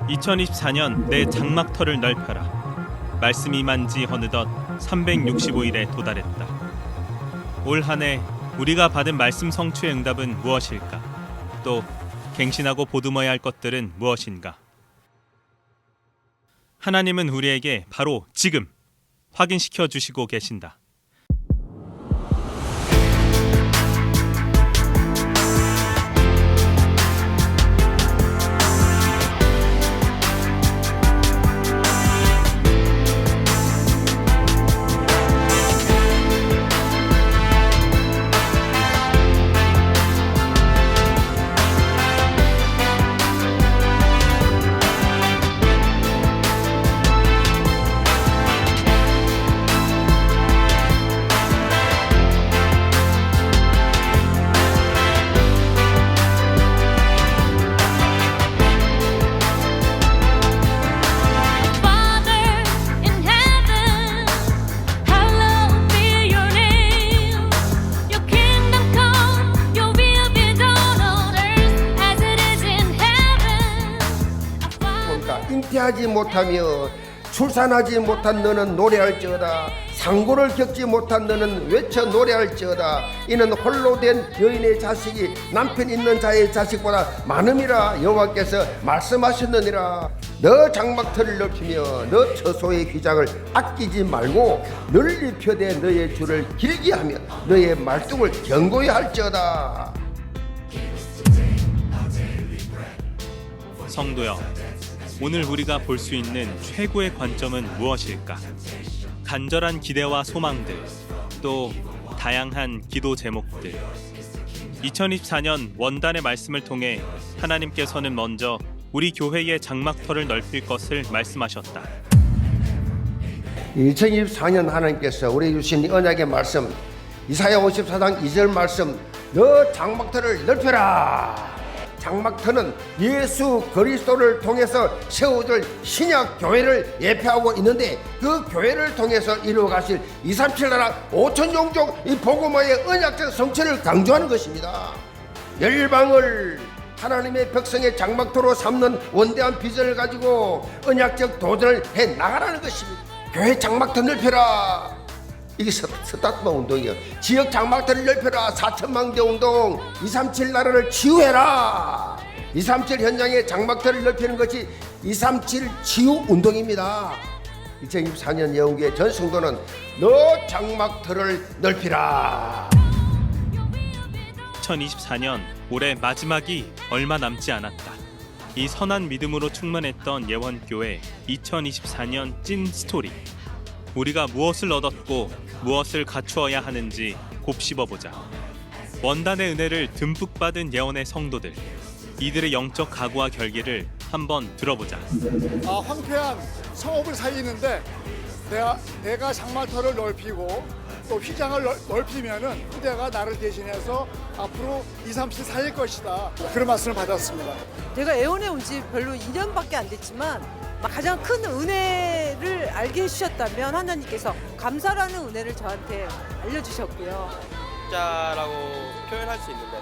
(2024년) 내 장막터를 넓혀라. 말씀이 임한 지 어느덧 365일에 도달했다. 올 한 해 우리가 받은 말씀 성취의 응답은 무엇일까? 또 갱신하고 보듬어야 할 것들은 무엇인가? 하나님은 우리에게 바로 지금 확인시켜 주시고 계신다. 잉태하지 못하며 출산하지 못한 너는 노래할지어다. 상고를 겪지 못한 너는 외쳐 노래할지어다. 이는 홀로 된 여인의 자식이 남편 있는 자의 자식보다 많음이라 여호와께서 말씀하셨느니라. 너 장막터를 넓히며 너 처소의 휘장을 아끼지 말고 널리 펴대 너의 줄을 길게 하며 너의 말뚝을 견고히 할지어다. 성도여, 오늘 우리가 볼 수 있는 최고의 관점은 무엇일까? 간절한 기대와 소망들, 또 다양한 기도 제목들. 2024년 원단의 말씀을 통해 하나님께서는 먼저 우리 교회의 장막터를 넓힐 것을 말씀하셨다. 2024년 하나님께서 우리 주신 이 언약의 말씀, 이사야 54장 2절 말씀, 너 장막터를 넓혀라. 장막터는 예수 그리스도를 통해서 세워질 신약 교회를 예표하고 있는데, 그 교회를 통해서 이루어가실 237 나라 5천 종족 이 복음화의 언약적 성취를 강조하는 것입니다. 열방을 하나님의 백성의 장막터로 삼는 원대한 비전을 가지고 언약적 도전을 해 나가라는 것입니다. 교회 장막터 넓혀라. 이게 스타트마 운동이에요. 지역 장막터를 넓혀라. 4천망대 운동. 237 나라를 치유해라. 237 현장의 장막터를 넓히는 것이 237 치유 운동입니다. 2024년 예언교회 전 성도는 너 장막터를 넓히라. 2024년 올해 마지막이 얼마 남지 않았다. 이 선한 믿음으로 충만했던 예원교회 2024년 찐 스토리. 우리가 무엇을 얻었고 무엇을 갖추어야 하는지 곱씹어보자. 원단의 은혜를 듬뿍 받은 예언의 성도들, 이들의 영적 각오와 결기를 한번 들어보자. 황폐한 성읍을 살리는데 내가 장막터를 넓히고 또 휘장을 넓히면은 그대가 나를 대신해서 앞으로 237 살릴 것이다. 그런 말씀을 받았습니다. 제가 애원에 온 지 별로 2년밖에 안 됐지만 가장 큰 은혜를 알게 해주셨다면 하나님께서 감사라는 은혜를 저한테 알려주셨고요. 자라고 표현할 수 있는데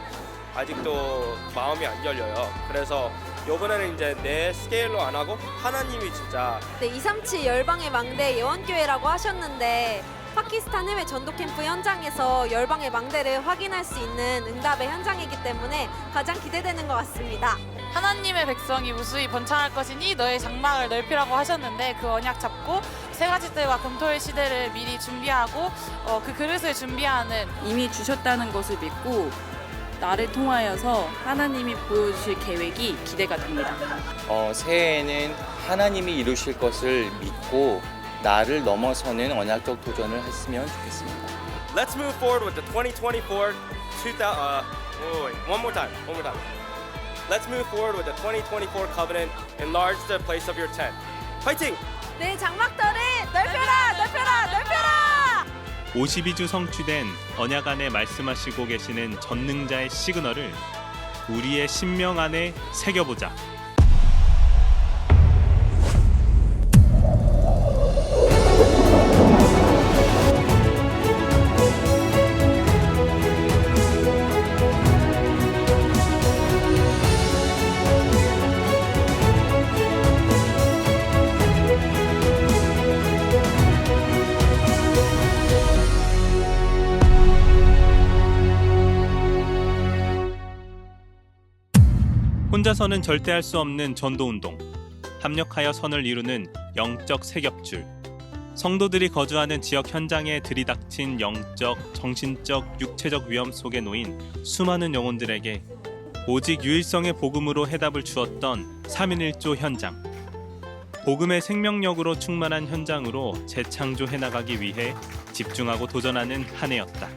아직도 마음이 안 열려요. 그래서 이번에는 이제 내 스케일로 안 하고 하나님이 진짜 237 열방의 망대 예원교회라고 하셨는데, 파키스탄 해외 전도 캠프 현장에서 열방의 망대를 확인할 수 있는 응답의 현장이기 때문에 가장 기대되는 것 같습니다. 하나님의 백성이 무수히 번창할 것이니 너의 장막을 넓히라고 하셨는데, 그 언약 잡고 세 가지 뜰과 금토일 시대를 미리 준비하고 그 그릇을 준비하는, 이미 주셨다는 것을 믿고 나를 통하여서 하나님이 보여주실 계획이 기대가 됩니다. 새해에는 하나님이 이루실 것을 믿고 나를 넘어서는 언약적 도전을 했으면 좋겠습니다. Let's move forward with the 2024 one more time. Let's move forward with the 2024 covenant. Enlarge the place of your tent. 파이팅! 내 장막터를 넓혀라! 52주 성취된 언약 안에 말씀하시고 계시는 전능자의 시그널을 우리의 심령 안에 새겨보자. 혼자서는 절대 할 수 없는 전도운동, 합력하여 선을 이루는 영적 세겹줄, 성도들이 거주하는 지역 현장에 들이닥친 영적, 정신적, 육체적 위험 속에 놓인 수많은 영혼들에게 오직 유일성의 복음으로 해답을 주었던 3.1조 현장. 복음의 생명력으로 충만한 현장으로 재창조해 나가기 위해 집중하고 도전하는 한 해였다.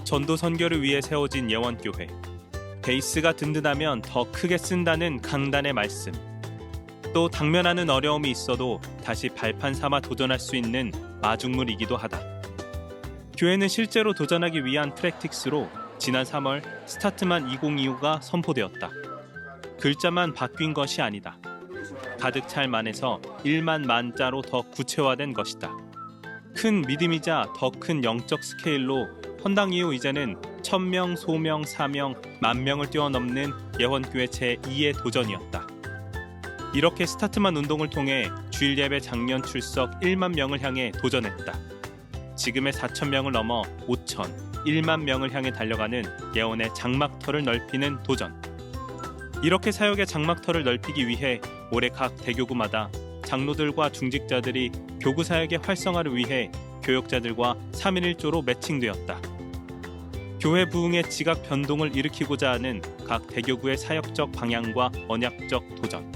전도 선교를 위해 세워진 예원교회. 베이스가 든든하면 더 크게 쓴다는 강단의 말씀. 또 당면하는 어려움이 있어도 다시 발판 삼아 도전할 수 있는 마중물이기도 하다. 교회는 실제로 도전하기 위한 프랙틱스로 지난 3월 스타트만 2025가 선포되었다. 글자만 바뀐 것이 아니다. 가득 찰 만에서 1만 만자로 더 구체화된 것이다. 큰 믿음이자 더 큰 영적 스케일로 헌당 이후 이제는 1000명, 소명, 사명, 만명을 뛰어넘는 예원교회 제2의 도전이었다. 이렇게 스타트만 운동을 통해 주일 예배 장년 출석 1만 명을 향해 도전했다. 지금의 4,000명을 넘어 5,000, 1만 명을 향해 달려가는 예원의 장막터를 넓히는 도전. 이렇게 사역의 장막터를 넓히기 위해 올해 각 대교구마다 장로들과 중직자들이 교구 사역의 활성화를 위해 교역자들과 3.1조로 매칭되었다. 교회 부흥의 지각 변동을 일으키고자 하는 각 대교구의 사역적 방향과 언약적 도전.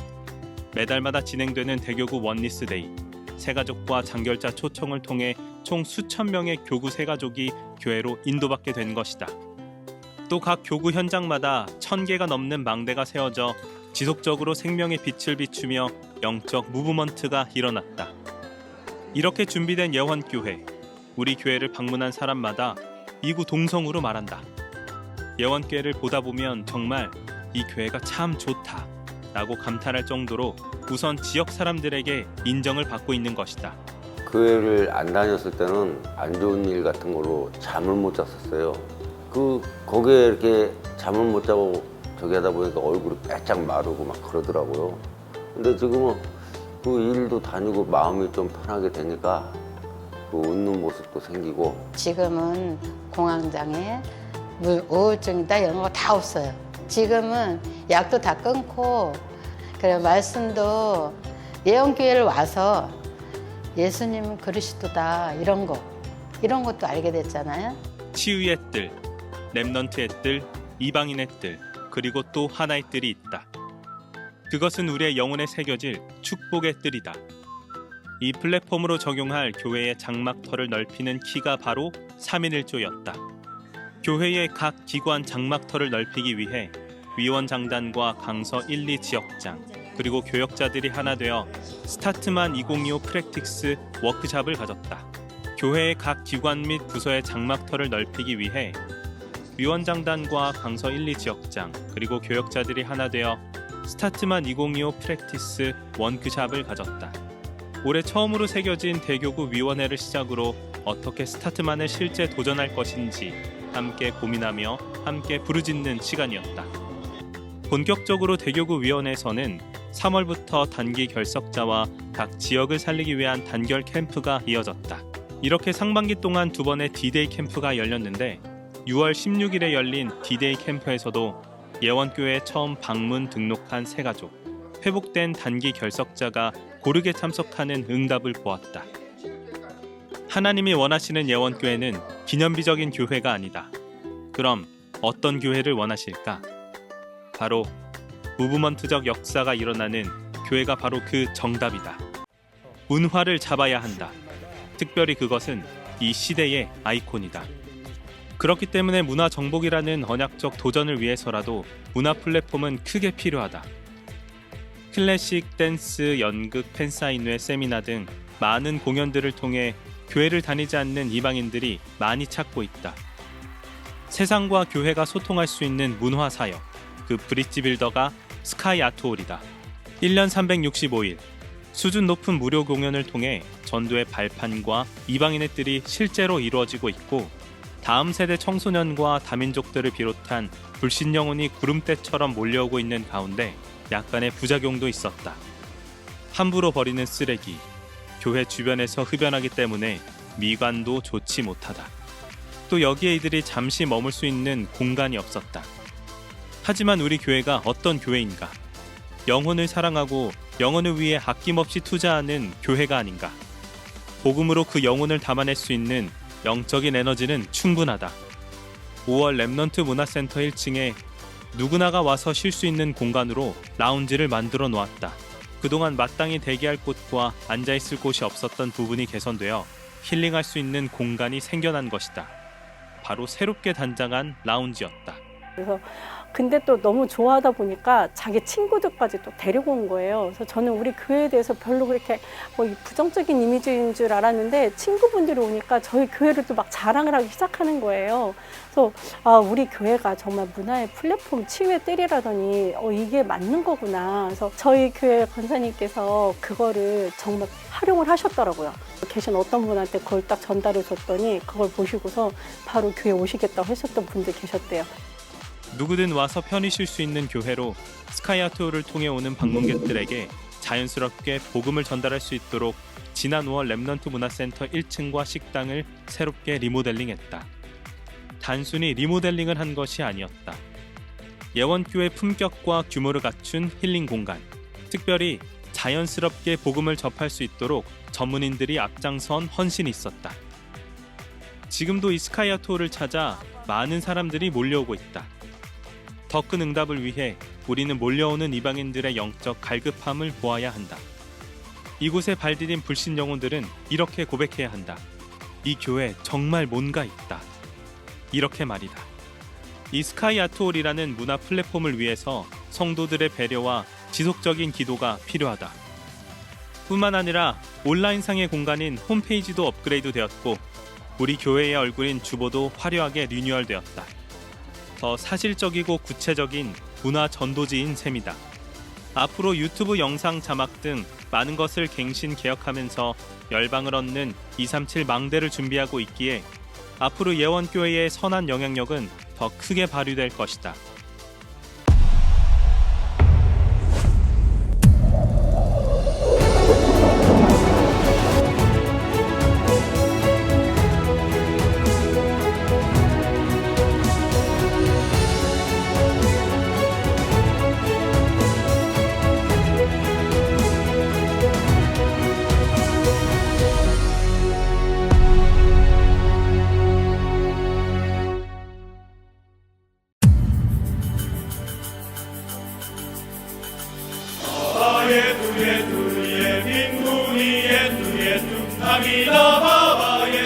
매달마다 진행되는 대교구 원리스데이, 새가족과 장결자 초청을 통해 총 수천 명의 교구 새가족이 교회로 인도받게 된 것이다. 또 각 교구 현장마다 1000개가 넘는 망대가 세워져 지속적으로 생명의 빛을 비추며 영적 무브먼트가 일어났다. 이렇게 준비된 예원교회, 우리 교회를 방문한 사람마다 이구 동성으로 말한다. 예원교회를 보다 보면 정말 이 교회가 참 좋다 라고 감탄할 정도로 우선 지역 사람들에게 인정을 받고 있는 것이다. 교회를 안 다녔을 때는 안 좋은 일 같은 걸로 잠을 못 잤었어요. 거기에 이렇게 잠을 못 자고 저기 하다 보니까 얼굴이 빼짝 마르고 막 그러더라고요. 근데 지금은 그 일도 다니고 마음이 좀 편하게 되니까 그 웃는 모습도 생기고. 지금은 공황장애, 우울증이다 이런 거 다 없어요. 지금은 약도 다 끊고 그래 말씀도 예원교회를 와서 예수님은 그리스도다 이런 것도 알게 됐잖아요. 치유의 뜰, 렘넌트의 뜰, 이방인의 뜰, 그리고 또 하나의 뜰이 있다. 그것은 우리의 영혼에 새겨질 축복의 뜰이다. 이 플랫폼으로 적용할 교회의 장막터를 넓히는 키가 바로 3.1조였다. 교회의 각 기관 장막터를 넓히기 위해 위원장단과 강서 1, 2 지역장 그리고 교역자들이 하나 되어 스타트만 2025 프랙틱스 워크샵을 가졌다. 교회의 각 기관 및 부서의 장막터를 넓히기 위해 위원장단과 강서 1, 2 지역장 그리고 교역자들이 하나 되어 스타트만 2025 프랙티스 원크샵을 가졌다. 올해 처음으로 새겨진 대교구 위원회를 시작으로 어떻게 스타트만을 실제 도전할 것인지 함께 고민하며 함께 부르짖는 시간이었다. 본격적으로 대교구 위원회에서는 3월부터 단기 결석자와 각 지역을 살리기 위한 단결 캠프가 이어졌다. 이렇게 상반기 동안 2번의 D-Day 캠프가 열렸는데 6월 16일에 열린 D-Day 캠프에서도 예원교회에 처음 방문 등록한 새가족, 회복된 단기 결석자가 고르게 참석하는 응답을 보았다. 하나님이 원하시는 예원교회는 기념비적인 교회가 아니다. 그럼 어떤 교회를 원하실까? 바로 무브먼트적 역사가 일어나는 교회가 바로 그 정답이다. 문화를 잡아야 한다. 특별히 그것은 이 시대의 아이콘이다. 그렇기 때문에 문화 정복이라는 언약적 도전을 위해서라도 문화 플랫폼은 크게 필요하다. 클래식, 댄스, 연극, 팬사인회, 세미나 등 많은 공연들을 통해 교회를 다니지 않는 이방인들이 많이 찾고 있다. 세상과 교회가 소통할 수 있는 문화 사역, 그 브릿지 빌더가 스카이 아트홀이다. 1년 365일 수준 높은 무료 공연을 통해 전도의 발판과 이방인의 뜰이 실제로 이루어지고 있고 다음 세대 청소년과 다민족들을 비롯한 불신 영혼이 구름대처럼 몰려오고 있는 가운데 약간의 부작용도 있었다. 함부로 버리는 쓰레기, 교회 주변에서 흡연하기 때문에 미관도 좋지 못하다. 또 여기에 이들이 잠시 머물 수 있는 공간이 없었다. 하지만 우리 교회가 어떤 교회인가? 영혼을 사랑하고 영혼을 위해 아낌없이 투자하는 교회가 아닌가? 복음으로 그 영혼을 담아낼 수 있는 영적인 에너지는 충분하다. 5월 랩넌트 문화센터 1층에 누구나가 와서 쉴 수 있는 공간으로 라운지를 만들어 놓았다. 그동안 마땅히 대기할 곳과 앉아있을 곳이 없었던 부분이 개선되어 힐링할 수 있는 공간이 생겨난 것이다. 바로 새롭게 단장한 라운지였다. 그래서 근데 또 너무 좋아하다 보니까 자기 친구들까지 또 데리고 온 거예요. 그래서 저는 우리 교회에 대해서 별로 그렇게 뭐 부정적인 이미지인 줄 알았는데 친구분들이 오니까 저희 교회를 또 막 자랑을 하기 시작하는 거예요. 그래서 우리 교회가 정말 문화의 플랫폼 치유의 뜰이라더니 이게 맞는 거구나. 그래서 저희 교회 권사님께서 그거를 정말 활용을 하셨더라고요. 계신 어떤 분한테 그걸 딱 전달해 줬더니 그걸 보시고서 바로 교회 오시겠다고 하셨던 분들 계셨대요. 누구든 와서 편히 쉴 수 있는 교회로 스카이아트홀을 통해 오는 방문객들에게 자연스럽게 복음을 전달할 수 있도록 지난 5월 랩넌트 문화센터 1층과 식당을 새롭게 리모델링했다. 단순히 리모델링을 한 것이 아니었다. 예원교회 품격과 규모를 갖춘 힐링 공간, 특별히 자연스럽게 복음을 접할 수 있도록 전문인들이 앞장선 헌신이 있었다. 지금도 이 스카이아트홀을 찾아 많은 사람들이 몰려오고 있다. 더 큰 응답을 위해 우리는 몰려오는 이방인들의 영적 갈급함을 보아야 한다. 이곳에 발디딘 불신 영혼들은 이렇게 고백해야 한다. 이 교회 정말 뭔가 있다. 이렇게 말이다. 이 스카이 아트홀이라는 문화 플랫폼을 위해서 성도들의 배려와 지속적인 기도가 필요하다. 뿐만 아니라 온라인상의 공간인 홈페이지도 업그레이드 되었고 우리 교회의 얼굴인 주보도 화려하게 리뉴얼되었다. 더 사실적이고 구체적인 문화 전도지인 셈이다. 앞으로 유튜브 영상 자막 등 많은 것을 갱신 개혁하면서 열방을 얻는 237 망대를 준비하고 있기에 앞으로 예원교회의 선한 영향력은 더 크게 발휘될 것이다.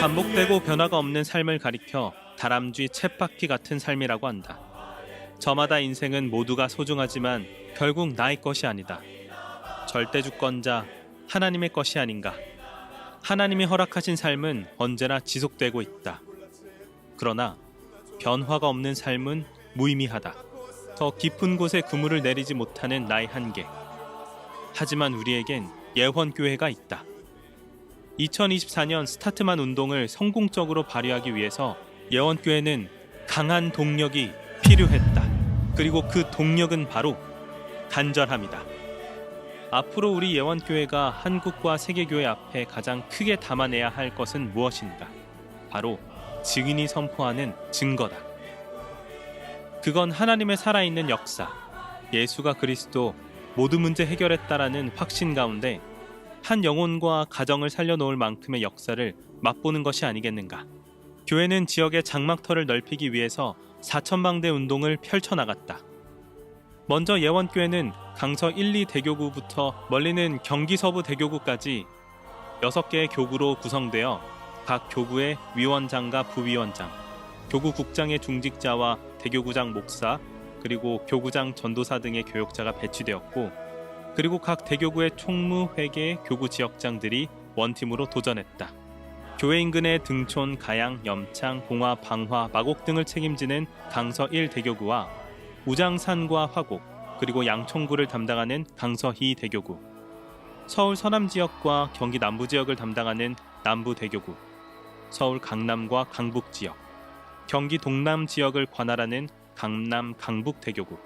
반복되고 변화가 없는 삶을 가리켜 다람쥐 쳇바퀴 같은 삶이라고 한다. 저마다 인생은 모두가 소중하지만 결국 나의 것이 아니다. 절대주권자 하나님의 것이 아닌가. 하나님이 허락하신 삶은 언제나 지속되고 있다. 그러나 변화가 없는 삶은 무의미하다. 더 깊은 곳에 그물을 내리지 못하는 나의 한계. 하지만 우리에겐 예원교회가 있다. 2024년 스타트만 운동을 성공적으로 발휘하기 위해서 예원교회는 강한 동력이 필요했다. 그리고 그 동력은 바로 간절함이다. 앞으로 우리 예원교회가 한국과 세계교회 앞에 가장 크게 담아내야 할 것은 무엇인가? 바로 증인이 선포하는 증거다. 그건 하나님의 살아있는 역사, 예수가 그리스도 모든 문제 해결했다라는 확신 가운데 한 영혼과 가정을 살려놓을 만큼의 역사를 맛보는 것이 아니겠는가. 교회는 지역의 장막터를 넓히기 위해서 4천망대 운동을 펼쳐나갔다. 먼저 예원교회는 강서 1, 2 대교구부터 멀리는 경기 서부 대교구까지 6개의 교구로 구성되어 각 교구의 위원장과 부위원장, 교구 국장의 중직자와 대교구장 목사, 그리고 교구장 전도사 등의 교역자가 배치되었고 그리고 각 대교구의 총무, 회계, 교구 지역장들이 원팀으로 도전했다. 교회 인근의 등촌, 가양, 염창, 봉화, 방화, 마곡 등을 책임지는 강서 1 대교구와 우장산과 화곡, 그리고 양천구를 담당하는 강서 2 대교구, 서울 서남 지역과 경기 남부 지역을 담당하는 남부 대교구, 서울 강남과 강북 지역, 경기 동남 지역을 관할하는 강남, 강북 대교구,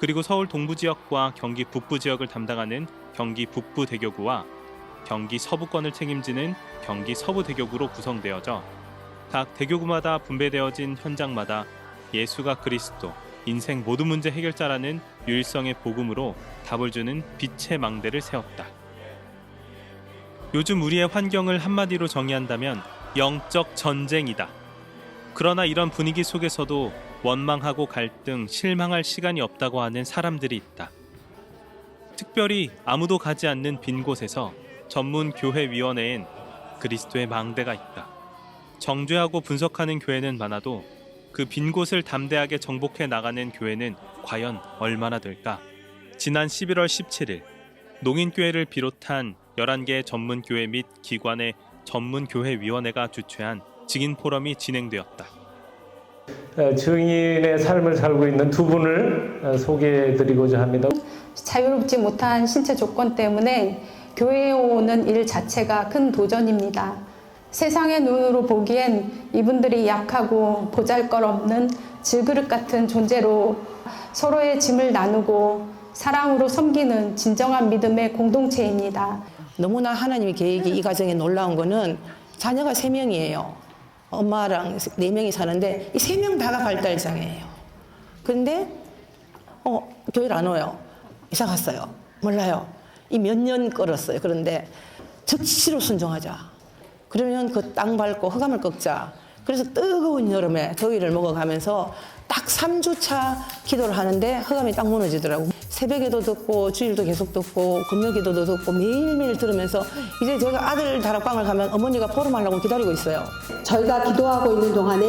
그리고 서울 동부 지역과 경기 북부 지역을 담당하는 경기 북부 대교구와 경기 서부권을 책임지는 경기 서부 대교구로 구성되어져 각 대교구마다 분배되어진 현장마다 예수가 그리스도, 인생 모든 문제 해결자라는 유일성의 복음으로 답을 주는 빛의 망대를 세웠다. 요즘 우리의 환경을 한마디로 정의한다면 영적 전쟁이다. 그러나 이런 분위기 속에서도 원망하고 갈등, 실망할 시간이 없다고 하는 사람들이 있다. 특별히 아무도 가지 않는 빈 곳에서 전문 교회위원회엔 그리스도의 망대가 있다. 정죄하고 분석하는 교회는 많아도 그 빈 곳을 담대하게 정복해 나가는 교회는 과연 얼마나 될까? 지난 11월 17일 농인교회를 비롯한 11개의 전문교회 및 기관의 전문교회위원회가 주최한 증인 포럼이 진행되었다. 증인의 삶을 살고 있는 두 분을 소개해드리고자 합니다. 자유롭지 못한 신체 조건 때문에 교회에 오는 일 자체가 큰 도전입니다. 세상의 눈으로 보기엔 이분들이 약하고 보잘것없는 질그릇 같은 존재로 서로의 짐을 나누고 사랑으로 섬기는 진정한 믿음의 공동체입니다. 너무나 하나님의 계획이 이 가정에 놀라운 거는 자녀가 3명이에요. 엄마랑 4명이 사는데 이 3명 다가 발달장애예요. 그런데 교회를 안 와요. 이사 갔어요. 몰라요. 이 몇 년 끌었어요. 그런데 즉시로 순종하자. 그러면 그 땅 밟고 흑암을 꺾자. 그래서 뜨거운 여름에 더위를 먹어가면서 딱 3주차 기도를 하는데 흑암이 딱 무너지더라고. 새벽에도 듣고 주일도 계속 듣고 금요기도도 듣고 매일매일 들으면서 이제 제가 아들 다락방을 가면 어머니가 포럼하려고 기다리고 있어요. 저희가 기도하고 있는 동안에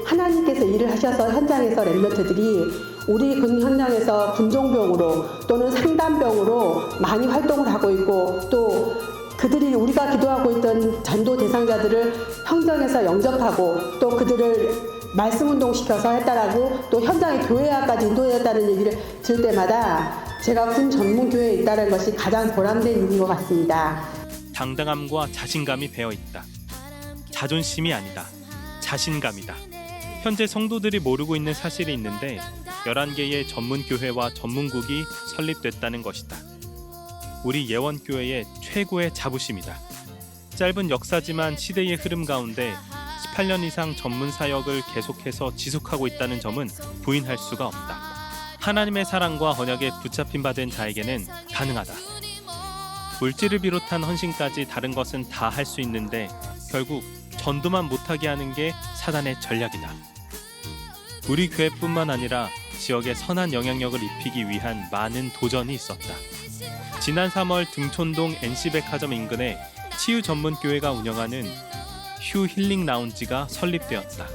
하나님께서 일을 하셔서 현장에서 랩런트들이 우리 현장에서 군종병으로 또는 상담병으로 많이 활동을 하고 있고 또 그들이 우리가 기도하고 있던 전도 대상자들을 현장에서 영접하고 또 그들을 말씀 운동시켜서 했다라고 또 현장에 교회화까지 인도했다는 얘기를 들을 때마다 제가 군 전문교회에 있다는 것이 가장 보람된 일인 것 같습니다. 당당함과 자신감이 배어있다. 자존심이 아니다. 자신감이다. 현재 성도들이 모르고 있는 사실이 있는데 11개의 전문교회와 전문국이 설립됐다는 것이다. 우리 예원교회의 최고의 자부심이다. 짧은 역사지만 시대의 흐름 가운데 18년 이상 전문 사역을 계속해서 지속하고 있다는 점은 부인할 수가 없다. 하나님의 사랑과 언약에 붙잡힌 바 된 자에게는 가능하다. 물질을 비롯한 헌신까지 다른 것은 다 할 수 있는데 결국 전도만 못하게 하는 게 사단의 전략이다. 우리 교회뿐만 아니라 지역에 선한 영향력을 입히기 위한 많은 도전이 있었다. 지난 3월 등촌동 NC백화점 인근에 치유 전문교회가 운영하는 휴 힐링 라운지가 설립되었다.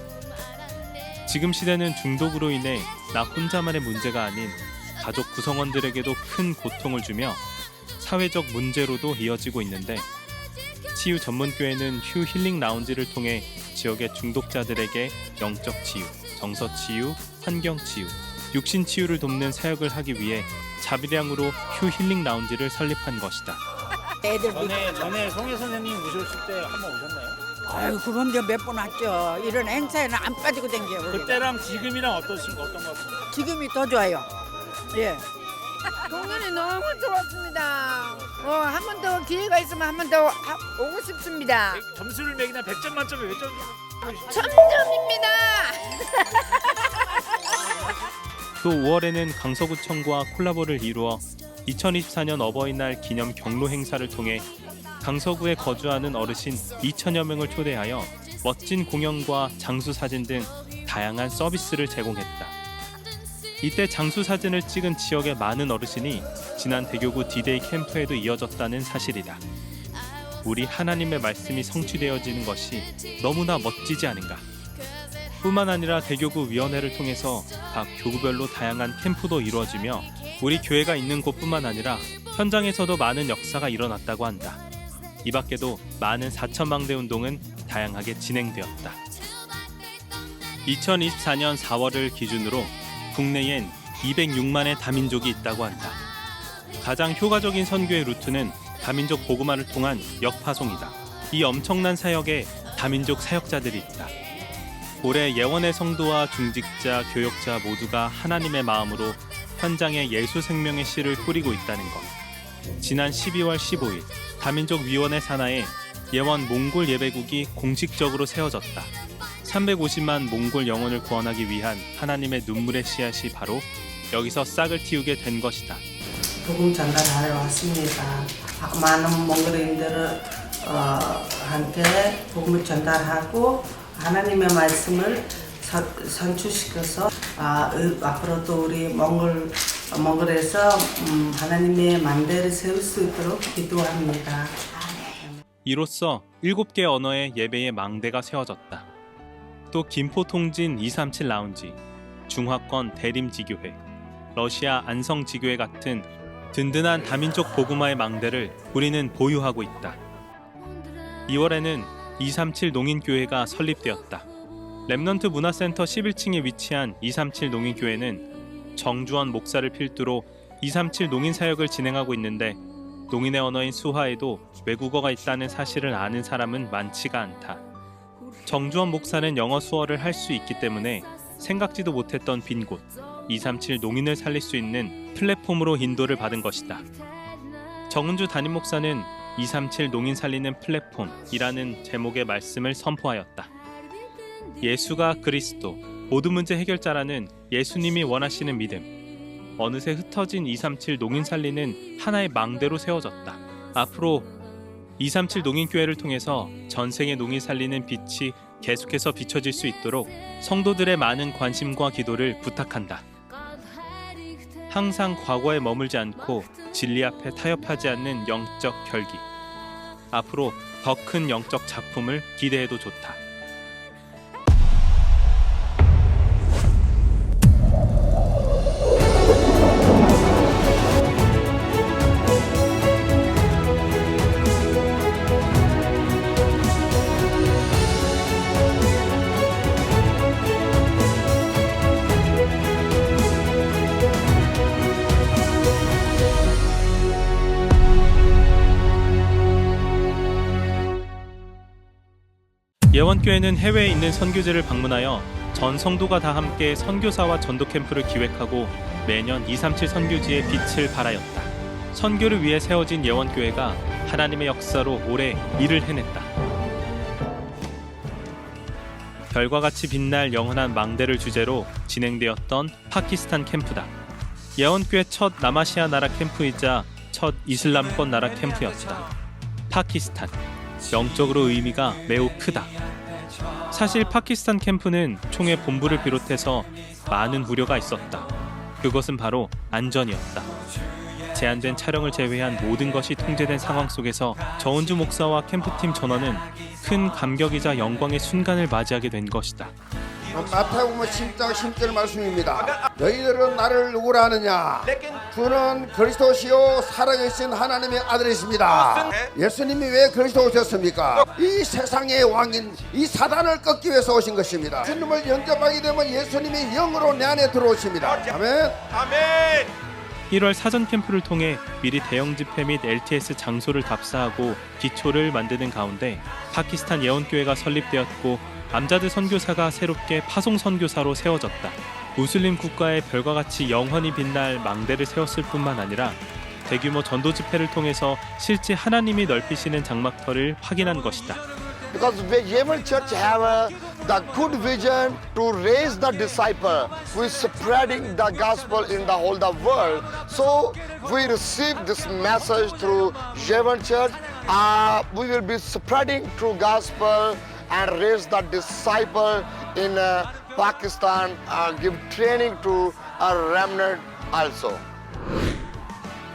지금 시대는 중독으로 인해 나 혼자만의 문제가 아닌 가족 구성원들에게도 큰 고통을 주며 사회적 문제로도 이어지고 있는데 치유 전문교회는 휴 힐링 라운지를 통해 지역의 중독자들에게 영적 치유, 정서 치유, 환경 치유, 육신 치유를 돕는 사역을 하기 위해 자비량으로 휴 힐링 라운지를 설립한 것이다. 전에 송혜 선생님 오셨을 때 한번 오셨나요? 아유, 그럼 몇 번 왔죠. 이런 행사에는 안 빠지고 댕겨요. 그때랑 지금이랑 어떤 것 같습니까? 지금이 더 좋아요. 예. 공연이 너무 좋았습니다. 한 번 더 기회가 있으면 한 번 더 오고 싶습니다. 점수를 매기나 100점 만점에 몇 점? 1000점입니다. 또 5월에는 강서구청과 콜라보를 이루어 2024년 어버이날 기념 경로 행사를 통해 강서구에 거주하는 어르신 2,000여 명을 초대하여 멋진 공연과 장수 사진 등 다양한 서비스를 제공했다. 이때 장수 사진을 찍은 지역의 많은 어르신이 지난 대교구 D-Day 캠프에도 이어졌다는 사실이다. 우리 하나님의 말씀이 성취되어지는 것이 너무나 멋지지 않은가. 뿐만 아니라 대교구 위원회를 통해서 각 교구별로 다양한 캠프도 이루어지며 우리 교회가 있는 곳뿐만 아니라 현장에서도 많은 역사가 일어났다고 한다. 이 밖에도 많은 4천망대 운동은 다양하게 진행되었다. 2024년 4월을 기준으로 국내엔 206만의 다민족이 있다고 한다. 가장 효과적인 선교의 루트는 다민족 복음화를 통한 역파송이다. 이 엄청난 사역에 다민족 사역자들이 있다. 올해 예원의 성도와 중직자, 교역자 모두가 하나님의 마음으로 현장에 예수 생명의 씨를 뿌리고 있다는 것. 지난 12월 15일 다민족 위원회 산하에 예원 몽골 예배국이 공식적으로 세워졌다. 350만 몽골 영혼을 구원하기 위한 하나님의 눈물의 씨앗이 바로 여기서 싹을 틔우게 된 것이다. 복음 전달하러 왔습니다. 많은 몽골인들을 한테 복음을 전달하고 하나님의 말씀을 선출시켜서 앞으로도 우리 몽골에서 하나님의 만대를 세울 수 있도록 기도합니다. 이로써 7개 언어의 예배의 망대가 세워졌다. 또 김포통진 237 라운지, 중화권 대림지교회, 러시아 안성지교회 같은 든든한 다민족 복음화의 망대를 우리는 보유하고 있다. 2월에는 237 농인교회가 설립되었다. 렘넌트 문화센터 11층에 위치한 237 농인교회는 정주원 목사를 필두로 237 농인사역을 진행하고 있는데 농인의 언어인 수화에도 외국어가 있다는 사실을 아는 사람은 많지가 않다. 정주원 목사는 영어 수어를 할 수 있기 때문에 생각지도 못했던 빈 곳 237 농인을 살릴 수 있는 플랫폼으로 인도를 받은 것이다. 정은주 담임 목사는 237 농인 살리는 플랫폼이라는 제목의 말씀을 선포하였다. 예수가 그리스도, 모든 문제 해결자라는 예수님이 원하시는 믿음. 어느새 흩어진 237 농인 살리는 하나의 망대로 세워졌다. 앞으로 237 농인교회를 통해서 전생의 농인 살리는 빛이 계속해서 비춰질 수 있도록 성도들의 많은 관심과 기도를 부탁한다. 항상 과거에 머물지 않고 진리 앞에 타협하지 않는 영적 결기. 앞으로 더 큰 영적 작품을 기대해도 좋다. 예원교회는 해외에 있는 선교지를 방문하여 전 성도가 다 함께 선교사와 전도 캠프를 기획하고 매년 237 선교지의 빛을 발하였다. 선교를 위해 세워진 예원교회가 하나님의 역사로 오래 일을 해냈다. 별과 같이 빛날 영원한 망대를 주제로 진행되었던 파키스탄 캠프다. 예원교회 첫 남아시아 나라 캠프이자 첫 이슬람권 나라 캠프였다. 파키스탄, 영적으로 의미가 매우 크다. 사실 파키스탄 캠프는 총의 본부를 비롯해서 많은 우려가 있었다. 그것은 바로 안전이었다. 제한된 촬영을 제외한 모든 것이 통제된 상황 속에서 정은주 목사와 캠프팀 전원은 큰 감격이자 영광의 순간을 맞이하게 된 것이다. 마태복음 10장 10절 말씀입니다. 너희들은 나를 누구라 하느냐? 주는 그리스도시요 살아계신 하나님의 아들이십니다. 예수님이 왜 그리스도 오셨습니까? 이 세상의 왕인 이 사단을 꺾기 위해서 오신 것입니다. 주님을 영접하게 되면 예수님이 영으로 내 안에 들어오십니다. 아멘. 아멘. 1월 사전 캠프를 통해 미리 대형 집회 및 LTS 장소를 답사하고 기초를 만드는 가운데 파키스탄 예원교회가 설립되었고 암자드 선교사가 새롭게 파송 선교사로 세워졌다. 무슬림 국가의 별과 같이 영원히 빛날 망대를 세웠을 뿐만 아니라 대규모 전도 집회를 통해서 실제 하나님이 넓히시는 장막터를 확인한 것이다. Because Yemen Church have the good vision to raise the disciple who is spreading the gospel in the whole the world. So we receive this message through Yemen Church. We will be spreading true gospel and raise the disciple in Pakistan. Give training to a remnant also.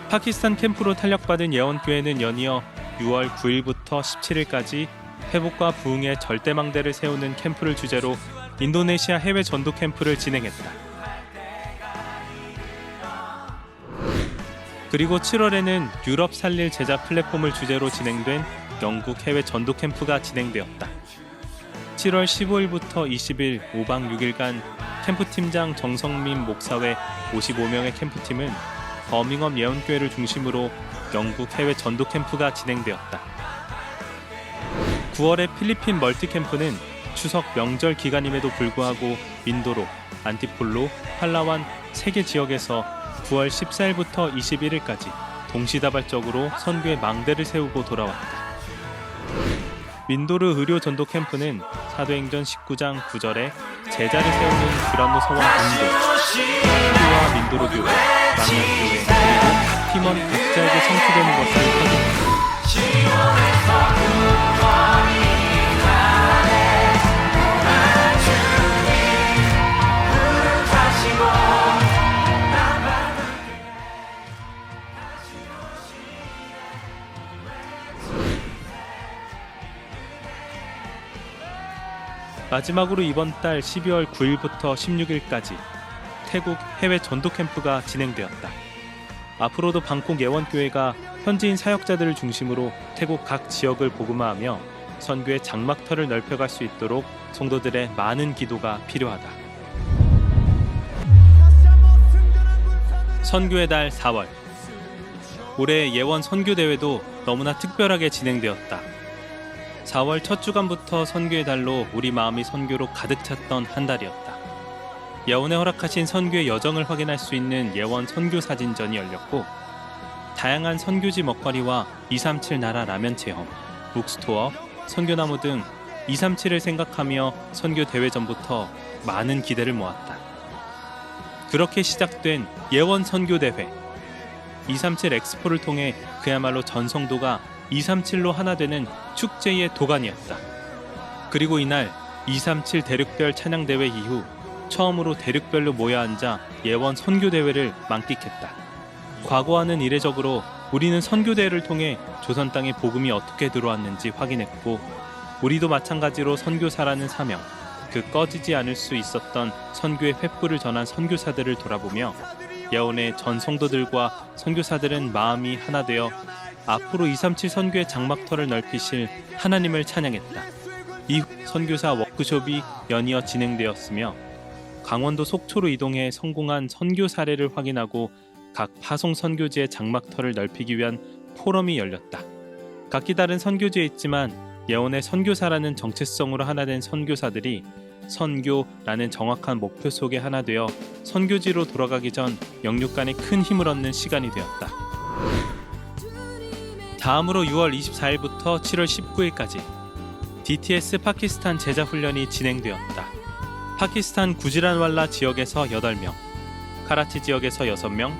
파키스탄 캠프로 탄력받은 예원교회는 연이어 6월 9일부터 17일까지 회복과 부흥의 절대망대를 세우는 캠프를 주제로 인도네시아 해외 전도 캠프를 진행했다. 그리고 7월에는 유럽 살릴 제자 플랫폼을 주제로 진행된 영국 해외 전도 캠프가 진행되었다. 7월 15일부터 20일 5박 6일간 캠프팀장 정성민 목사 외 55명의 캠프팀은 버밍엄 예원교회를 중심으로 영국 해외 전도 캠프가 진행되었다. 9월에 필리핀 멀티캠프는 추석 명절 기간임에도 불구하고 민도로, 안티폴로, 팔라완 3개 지역에서 9월 14일부터 21일까지 동시다발적으로 선교의 망대를 세우고 돌아왔다. 민도르 의료 전도 캠프는 사도행전 19장 9절에 제자를 세우는 기란노 서원 본부, 학교와 민도르 교회, 망명교회, 그리고 팀원 각자에게 성취되는 것을 확인합니다. 마지막으로 이번 달 12월 9일부터 16일까지 태국 해외 전도 캠프가 진행되었다. 앞으로도 방콕 예원교회가 현지인 사역자들을 중심으로 태국 각 지역을 복음화하며 선교의 장막터를 넓혀갈 수 있도록 성도들의 많은 기도가 필요하다. 선교의 달 4월. 올해 예원 선교대회도 너무나 특별하게 진행되었다. 4월 첫 주간부터 선교의 달로 우리 마음이 선교로 가득 찼던 한 달이었다. 예원에 허락하신 선교의 여정을 확인할 수 있는 예원 선교 사진전이 열렸고, 다양한 선교지 먹거리와 237 나라 라면 체험, 북스토어, 선교나무 등 237을 생각하며 선교 대회 전부터 많은 기대를 모았다. 그렇게 시작된 예원 선교 대회. 237 엑스포를 통해 그야말로 전 성도가 237로 하나 되는 축제의 도가니였다. 그리고 이날 237 대륙별 찬양대회 이후 처음으로 대륙별로 모여 앉아 예원 선교대회를 만끽했다. 과거와는 이례적으로 우리는 선교대회를 통해 조선 땅에 복음이 어떻게 들어왔는지 확인했고, 우리도 마찬가지로 선교사라는 사명, 그 꺼지지 않을 수 있었던 선교의 횃불을 전한 선교사들을 돌아보며 예원의 전 성도들과 선교사들은 마음이 하나 되어 앞으로 237 선교의 장막터를 넓히실 하나님을 찬양했다. 이후 선교사 워크숍이 연이어 진행되었으며 강원도 속초로 이동해 성공한 선교 사례를 확인하고 각 파송 선교지의 장막터를 넓히기 위한 포럼이 열렸다. 각기 다른 선교지에 있지만 예원의 선교사라는 정체성으로 하나 된 선교사들이 선교라는 정확한 목표 속에 하나 되어 선교지로 돌아가기 전 영육간에 큰 힘을 얻는 시간이 되었다. 다음으로 6월 24일부터 7월 19일까지 DTS 파키스탄 제자 훈련이 진행되었다. 파키스탄 구지란왈라 지역에서 8명, 카라치 지역에서 6명,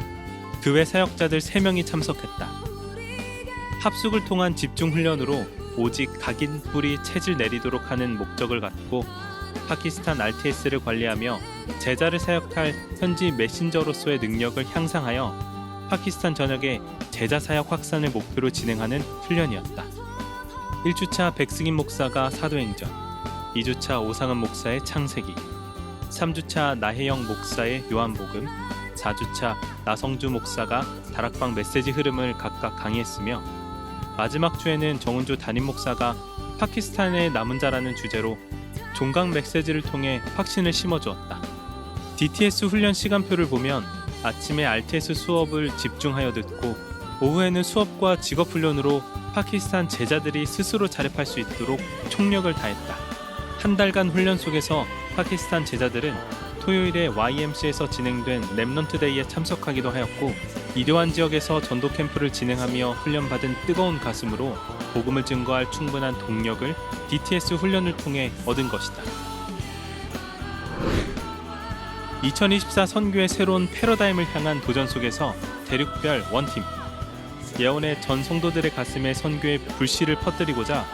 그 외 사역자들 3명이 참석했다. 합숙을 통한 집중 훈련으로 오직 각인 뿌리 체질 내리도록 하는 목적을 갖고 파키스탄 RTS를 관리하며 제자를 사역할 현지 메신저로서의 능력을 향상하여 파키스탄 전역에 제자 사역 확산을 목표로 진행하는 훈련이었다. 1주차 백승인 목사가 사도행전, 2주차 오상은 목사의 창세기, 3주차 나혜영 목사의 요한복음, 4주차 나성주 목사가 다락방 메시지 흐름을 각각 강의했으며, 마지막 주에는 정은주 담임 목사가 파키스탄의 남은 자라는 주제로 종강 메시지를 통해 확신을 심어주었다. DTS 훈련 시간표를 보면 아침에 RTS 수업을 집중하여 듣고 오후에는 수업과 직업훈련으로 파키스탄 제자들이 스스로 자립할 수 있도록 총력을 다했다. 한 달간 훈련 속에서 파키스탄 제자들은 토요일에 YMC에서 진행된 렘넌트 데이에 참석하기도 하였고, 이러한 지역에서 전도 캠프를 진행하며 훈련받은 뜨거운 가슴으로 복음을 증거할 충분한 동력을 DTS 훈련을 통해 얻은 것이다. 2024 선교의 새로운 패러다임을 향한 도전 속에서 대륙별 원팀, 예원의 전 성도들의 가슴에 선교의 불씨를 퍼뜨리고자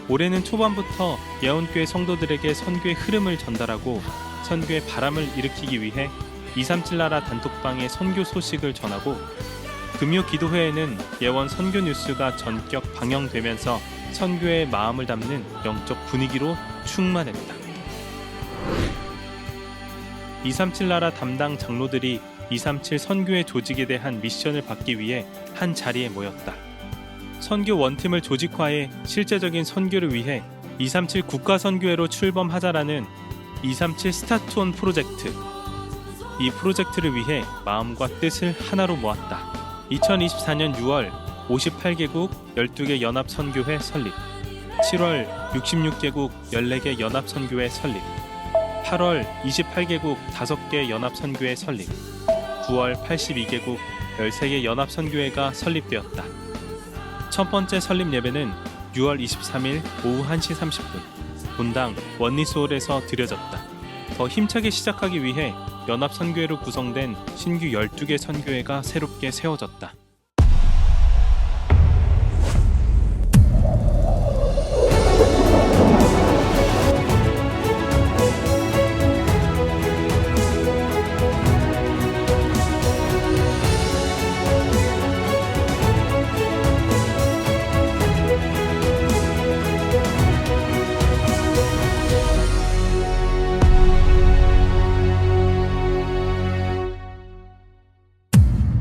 올해는 초반부터 예원교회 성도들에게 선교의 흐름을 전달하고 선교의 바람을 일으키기 위해 237 나라 단톡방에 선교 소식을 전하고, 금요 기도회에는 예원 선교 뉴스가 전격 방영되면서 선교의 마음을 담는 영적 분위기로 충만했다. 237 나라 담당 장로들이 237 선교의 조직에 대한 미션을 받기 위해 한 자리에 모였다. 선교 원팀을 조직화해 실제적인 선교를 위해 237 국가선교회로 출범하자라는 237 스타트온 프로젝트. 이 프로젝트를 위해 마음과 뜻을 하나로 모았다. 2024년 6월 58개국 12개 연합선교회 설립, 7월 66개국 14개 연합선교회 설립, 8월 28개국 5개 연합선교회 설립, 9월 82개국 13개 연합선교회가 설립되었다. 첫 번째 설립 예배는 6월 23일 오후 1시 30분 본당 원리스홀에서 드려졌다. 더 힘차게 시작하기 위해 연합선교회로 구성된 신규 12개 선교회가 새롭게 세워졌다.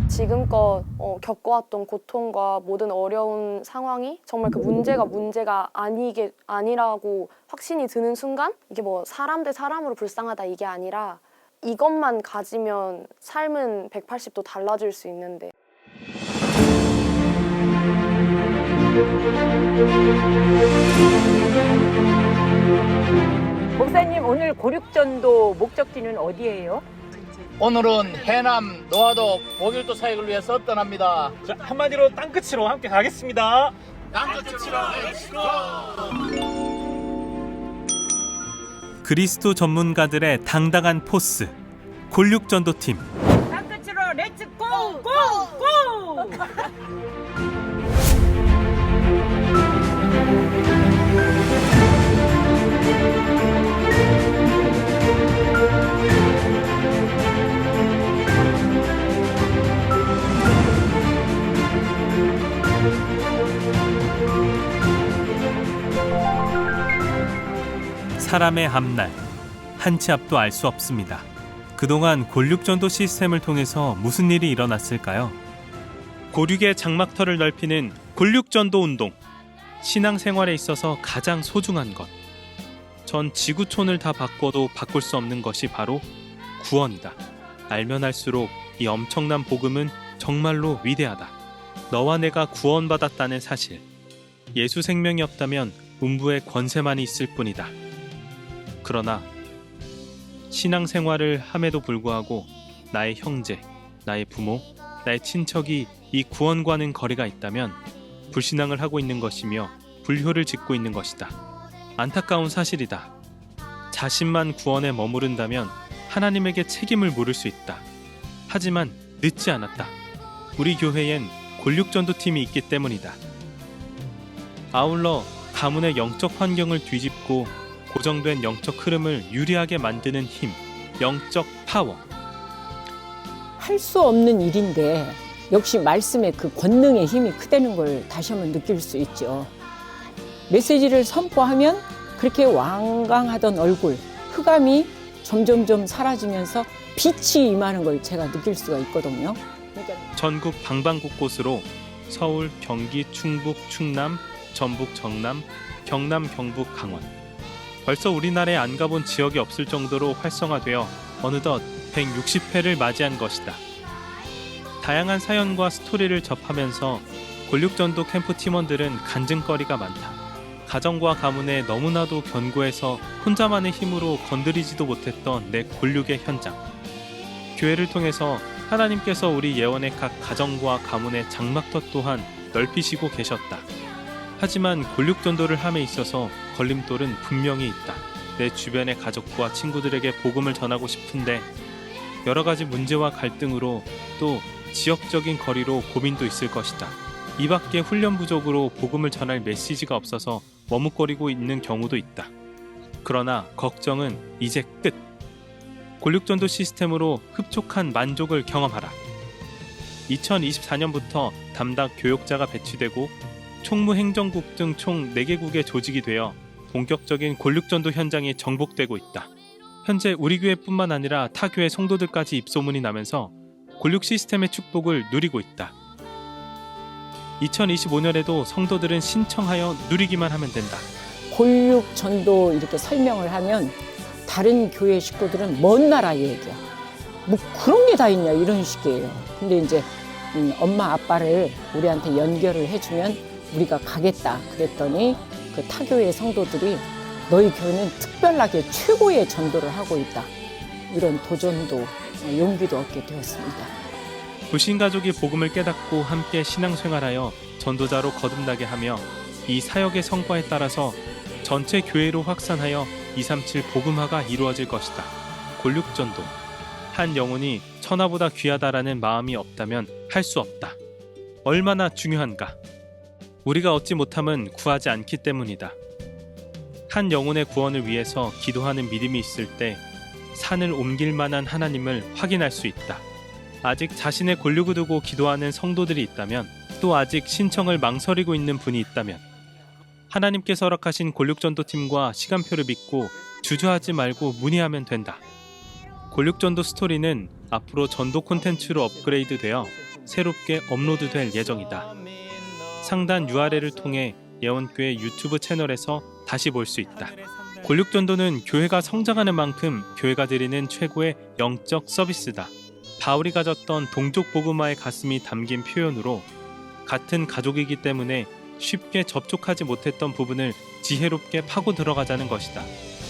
지금껏 겪어왔던 고통과 모든 어려운 상황이 정말 그 문제가 아니라고 확신이 드는 순간 이게 뭐 사람 대 사람으로 불쌍하다 이게 아니라 이것만 가지면 삶은 180도 달라질 수 있는데 목사님 오늘 고륙전도 목적지는 어디예요? 오늘은 해남 노화도 보길도 사역을 위해서 떠납니다. 자, 한마디로 땅끝으로 함께 가겠습니다. 땅끝으로 렛츠고! 그리스도 전문가들의 당당한 포스, 골육전도팀. 땅끝으로 렛츠고! 고! 고! 사람의 앞날, 한 치 앞도 알 수 없습니다. 그동안 골육전도 시스템을 통해서 무슨 일이 일어났을까요? 고륙의 장막터를 넓히는 골육전도 운동. 신앙생활에 있어서 가장 소중한 것. 전 지구촌을 다 바꿔도 바꿀 수 없는 것이 바로 구원이다. 알면 알수록 이 엄청난 복음은 정말로 위대하다. 너와 내가 구원받았다는 사실. 예수 생명이 없다면 음부의 권세만이 있을 뿐이다. 그러나 신앙생활을 함에도 불구하고 나의 형제, 나의 부모, 나의 친척이 이 구원과는 거리가 있다면 불신앙을 하고 있는 것이며 불효를 짓고 있는 것이다. 안타까운 사실이다. 자신만 구원에 머무른다면 하나님에게 책임을 물을 수 있다. 하지만 늦지 않았다. 우리 교회엔 골육전도팀이 있기 때문이다. 아울러 가문의 영적 환경을 뒤집고 고정된 영적 흐름을 유리하게 만드는 힘, 영적 파워. 할 수 없는 일인데 역시 말씀의 그 권능의 힘이 크다는 걸 다시 한번 느낄 수 있죠. 메시지를 선포하면 그렇게 완강하던 얼굴, 흑암이 점점점 사라지면서 빛이 임하는 걸 제가 느낄 수가 있거든요. 그러니까 전국 방방곳곳으로 서울, 경기, 충북, 충남, 전북, 정남, 경남, 경북, 강원. 벌써 우리나라에 안 가본 지역이 없을 정도로 활성화되어 어느덧 160회를 맞이한 것이다. 다양한 사연과 스토리를 접하면서 골육전도 캠프 팀원들은 간증거리가 많다. 가정과 가문에 너무나도 견고해서 혼자만의 힘으로 건드리지도 못했던 내 골육의 현장. 교회를 통해서 하나님께서 우리 예원의 각 가정과 가문의 장막터 또한 넓히시고 계셨다. 하지만 골육전도를 함에 있어서 걸림돌은 분명히 있다. 내 주변의 가족과 친구들에게 복음을 전하고 싶은데 여러 가지 문제와 갈등으로 또 지역적인 거리로 고민도 있을 것이다. 이 밖에 훈련 부족으로 복음을 전할 메시지가 없어서 머뭇거리고 있는 경우도 있다. 그러나 걱정은 이제 끝. 골육전도 시스템으로 흡족한 만족을 경험하라. 2024년부터 담당 교육자가 배치되고 총무행정국 등 총 4개국의 조직이 되어 본격적인 골육전도 현장이 정복되고 있다. 현재 우리 교회뿐만 아니라 타 교회 성도들까지 입소문이 나면서 골육 시스템의 축복을 누리고 있다. 2025년에도 성도들은 신청하여 누리기만 하면 된다. 골육전도 이렇게 설명을 하면 다른 교회 식구들은 먼 나라 얘기야. 뭐 그런 게 다 있냐 이런 식이에요. 근데 이제 엄마 아빠를 우리한테 연결을 해주면 우리가 가겠다 그랬더니 그 타교회 성도들이 너희 교회는 특별하게 최고의 전도를 하고 있다. 이런 도전도 용기도 얻게 되었습니다. 불신가족이 복음을 깨닫고 함께 신앙생활하여 전도자로 거듭나게 하며 이 사역의 성과에 따라서 전체 교회로 확산하여 237 복음화가 이루어질 것이다. 골육전도. 한 영혼이 천하보다 귀하다라는 마음이 없다면 할 수 없다. 얼마나 중요한가? 우리가 얻지 못함은 구하지 않기 때문이다. 한 영혼의 구원을 위해서 기도하는 믿음이 있을 때 산을 옮길 만한 하나님을 확인할 수 있다. 아직 자신의 골육을 두고 기도하는 성도들이 있다면, 또 아직 신청을 망설이고 있는 분이 있다면, 하나님께서 허락하신 골육전도팀과 시간표를 믿고 주저하지 말고 문의하면 된다. 골육전도 스토리는 앞으로 전도 콘텐츠로 업그레이드되어 새롭게 업로드될 예정이다. 상단 URL을 통해 예원교회 유튜브 채널에서 다시 볼 수 있다. 골육전도는 교회가 성장하는 만큼 교회가 드리는 최고의 영적 서비스다. 바울이 가졌던 동족 복음화의 가슴이 담긴 표현으로, 같은 가족이기 때문에 쉽게 접촉하지 못했던 부분을 지혜롭게 파고 들어가자는 것이다.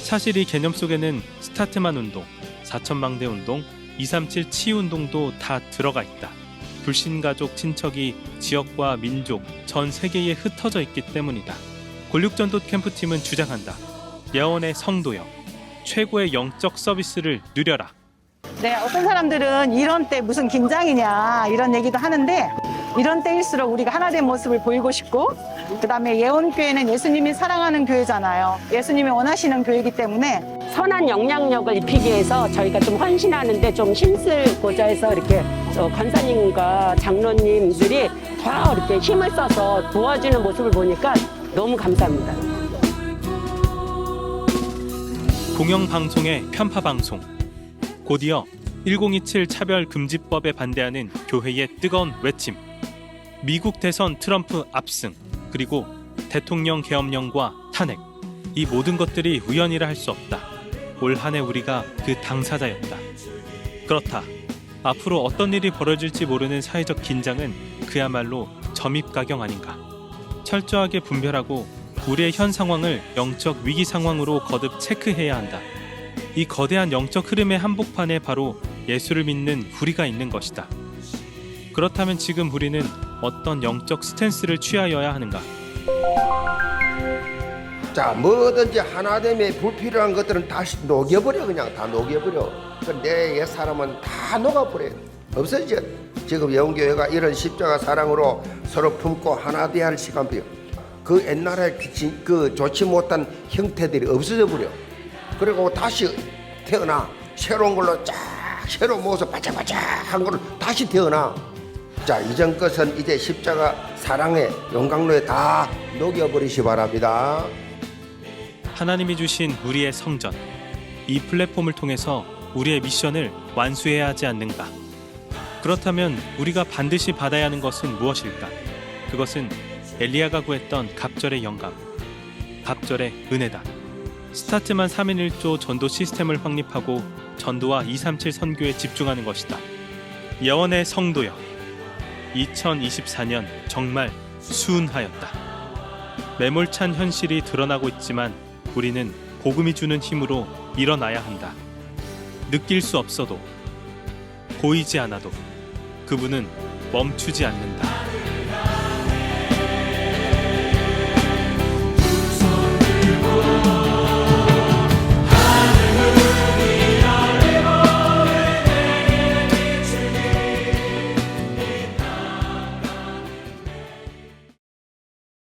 사실 이 개념 속에는 스타트만 운동, 4천망대 운동, 237 치유 운동도 다 들어가 있다. 불신가족 친척이 지역과 민족, 전 세계에 흩어져 있기 때문이다. 골육전도 캠프팀은 주장한다. 예원의 성도여, 최고의 영적 서비스를 누려라. 네, 어떤 사람들은 이런 때 무슨 긴장이냐 이런 얘기도 하는데, 이런 때일수록 우리가 하나된 모습을 보이고 싶고, 그 다음에 예원교회는 예수님이 사랑하는 교회잖아요. 예수님이 원하시는 교회이기 때문에 선한 영향력을 입히기 위해서 저희가 좀 헌신하는데 좀 힘쓸고자 해서 이렇게 권사님과 장로님들이 다 이렇게 힘을 써서 도와주는 모습을 보니까 너무 감사합니다. 공영방송의 편파방송, 곧이어 1027 차별금지법에 반대하는 교회의 뜨거운 외침, 미국 대선 트럼프 압승, 그리고 대통령 계엄령과 탄핵, 이 모든 것들이 우연이라 할 수 없다. 올 한 해 우리가 그 당사자였다. 그렇다. 앞으로 어떤 일이 벌어질지 모르는 사회적 긴장은 그야말로 점입가경 아닌가. 철저하게 분별하고 우리의 현 상황을 영적 위기 상황으로 거듭 체크해야 한다. 이 거대한 영적 흐름의 한복판에 바로 예수를 믿는 우리가 있는 것이다. 그렇다면 지금 우리는 어떤 영적 스탠스를 취하여야 하는가? 자, 뭐든지 하나됨에 불필요한 것들은 다시 녹여버려. 그냥 다 녹여버려. 내 옛사람은 다 녹아버려. 없어져. 지금 예원교회가 이런 십자가 사랑으로 서로 품고 하나 돼야 할 시간표, 그 옛날에 그 좋지 못한 형태들이 없어져 버려. 그리고 다시 태어나. 새로운 걸로 쫙 새로운 모습 바짝바짝한 걸로 다시 태어나. 자, 이전 것은 이제 십자가 사랑의 용광로에 다 녹여버리시 바랍니다. 하나님이 주신 우리의 성전, 이 플랫폼을 통해서 우리의 미션을 완수해야 하지 않는가? 그렇다면 우리가 반드시 받아야 하는 것은 무엇일까? 그것은 엘리야가 구했던 갑절의 영감, 갑절의 은혜다. 스타트만 3인 1조 전도 시스템을 확립하고 전도와 237 선교에 집중하는 것이다. 예원의 성도여, 2024년 정말 수운하였다. 매몰찬 현실이 드러나고 있지만 우리는 복음이 주는 힘으로 일어나야 한다. 느낄 수 없어도, 보이지 않아도 그분은 멈추지 않는다.